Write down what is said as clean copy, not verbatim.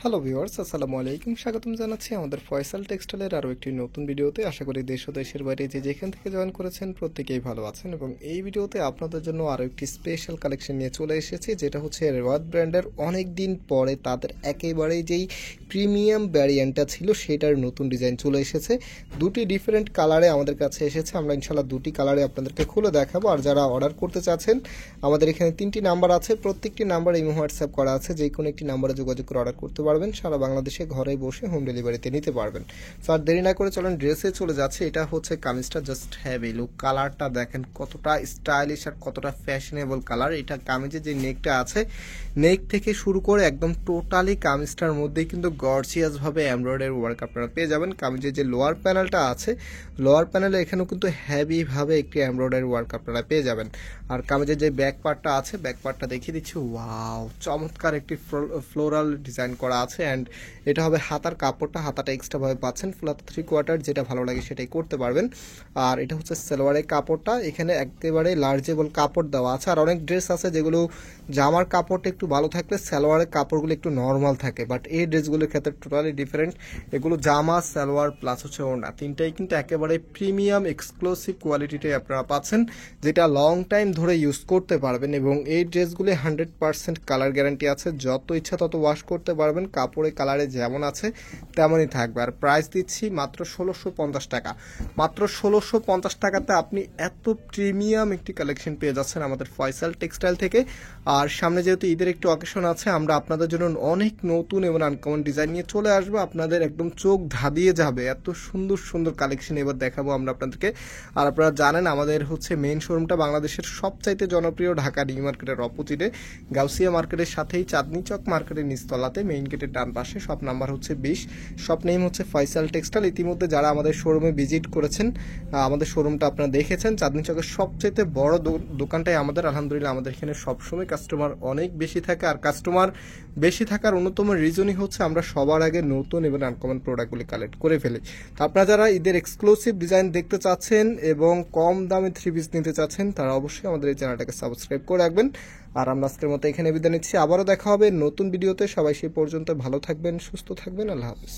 Hello viewers, আসসালামু আলাইকুম। স্বাগতম জানাচ্ছি আমাদের ফয়সাল টেক্সটাইলের আরও একটি নতুন ভিডিওতে। আশা করি দেশ ও দেশের বাইরে যে যেখান থেকে জয়েন করেছেন প্রত্যেকেই ভালো আছেন, এবং এই ভিডিওতে আপনাদের জন্য আরও একটি স্পেশাল কালেকশন নিয়ে চলে এসেছি, যেটা হচ্ছে রেওয়াত ব্র্যান্ডের অনেক দিন পরে তাদের একেবারেই যেই প্রিমিয়াম ভ্যারিয়েন্টটা ছিল সেটার নতুন ডিজাইন চলে এসেছে। দুটি ডিফারেন্ট কালারে আমাদের কাছে এসেছে। আমরা ইনশাল্লাহ দুটি কালারে আপনাদেরকে খুলে দেখাবো। আর যারা অর্ডার করতে চাচ্ছেন, আমাদের এখানে 3টি নাম্বার আছে, প্রত্যেকটি নাম্বারে ইমো হোয়াটসঅ্যাপ করা আছে, যে কোনো একটি নাম্বারে যোগাযোগ করে অর্ডার করতে পারবেন। সারা বাংলাদেশে ঘরে বসে হোম ডেলিভারিতে নিতে পারবেন। সো আর দেরি না করে চলেন ড্রেসে চলে যাচ্ছে। এটা হচ্ছে কামিজটা, জাস্ট হ্যাভি লুক। কালারটা দেখেন কতটা স্টাইলিশ আর কতটা ফ্যাশনেবল কালার। এটা কামিজের যে নেকটা আছে, নেক থেকে শুরু করে একদম টোটালি কামিজটার মধ্যেই কিন্তু গর্জিয়াস ভাবে এমব্রয়ডারি ওয়ার্ক আপনারা পেয়ে যাবেন। কামিজের যে লোয়ার প্যানেলটা আছে, লোয়ার প্যানেলে এখানেও কিন্তু হেভি ভাবে একটি এমব্রয়ডারি ওয়ার্ক আপনারা পেয়ে যাবেন। আর কামিজের যে ব্যাক পার্টটা আছে, ব্যাক পার্টটা দেখিয়ে দিচ্ছি। ওয়াও, চমৎকার একটি ফ্লোরাল ডিজাইন করা আছে। অ্যান্ড এটা হবে হাতার কাপড়টা, হাতাটা এক্সট্রা ভাবে পাচ্ছেন, ফুল হাতা 3/4, যেটা ভালো লাগে সেটাই করতে পারবেন। আর এটা হচ্ছে সালোয়ারের কাপড়টা, এখানে একেবারে লার্জেবল কাপড় দেওয়া আছে। আর অনেক ড্রেস আছে যেগুলো জামার কাপড়টা একটু ভালো থাকলে সালোয়ারের কাপড়গুলো একটু নর্মাল থাকে, বাট এই ড্রেসগুলোর ক্ষেত্রে টোটালি ডিফারেন্ট। এগুলো জামা, সালোয়ার প্লাস হচ্ছে ওড়না, তিনটাই কিন্তু একেবারে প্রিমিয়াম এক্সক্লুসিভ কোয়ালিটিটাই আপনারা পাচ্ছেন, যেটা লং টাইম ধরে ইউজ করতে পারবেন। এবং এই ড্রেসগুলি 100% কালার গ্যারান্টি আছে, যত ইচ্ছা তত ওয়াশ করতে পারবেন, কাপড়ে কালারে যেমন আছে তেমনই থাকবে। আর প্রাইস দিচ্ছি মাত্র 1650 টাকা। মাত্র 1650 টাকাতে আপনি এত প্রিমিয়াম একটি কালেকশন পেয়ে যাচ্ছেন আমাদের ফয়সাল টেক্সটাইল থেকে। আর সামনে যেহেতু ঈদের একটু অকেশন আছে, আমরা আপনাদের জন্য অনেক নতুন এবং আনকমন ডিজাইন নিয়ে চলে আসবো। আপনাদের একদম চোখ ধাঁধিয়ে যাবে, এত সুন্দর সুন্দর কালেকশন এবার দেখাবো আমরা আপনাদেরকে। আর আপনারা জানেন আমাদের হচ্ছে মেইন শোরুমটা বাংলাদেশের সবচাইতে জনপ্রিয় ঢাকা নিউ মার্কেটের অপোজিটে, গাউসিয়া মার্কেটের সাথেই চাঁদনি চক মার্কেটের নিচতলাতে, মেইন গেটের ডান পাশে। শপ নাম্বার হচ্ছে 20, শপ নেম হচ্ছে ফয়সাল টেক্সটাইল। ইতিমধ্যে যারা আমাদের শোরুমে ভিজিট করেছেন, আমাদের শোরুমটা আপনারা দেখেছেন, চাঁদনি চকের সবচাইতে বড় দোকানটাই আমাদের। আলহামদুলিল্লাহ আমাদের এখানে সবসময় কাস্টমার অনেক বেশি থাকে। আর কাস্টমার বেশি থাকার অন্যতম রিজনই হচ্ছে আমরা সবার আগে নতুন এবং আনকমন প্রোডাক্টগুলি কালেক্ট করে ফেলি। তো আপনারা যারা ঈদের এক্সক্লুসিভ ডিজাইন দেখতে চাচ্ছেন এবং কম দামে 3 পিস নিতে চাচ্ছেন, তারা অবশ্যই আমাদের এই চ্যানেলটাকে সাবস্ক্রাইব করে রাখবেন। আর আমরা আজকের মতো এখানে বিদায় নিচ্ছি, আবারও দেখা হবে নতুন ভিডিওতে। সবাই সেই পর্যন্ত ভালো থাকবেন, সুস্থ থাকবেন, আল্লাহ হাফিজ।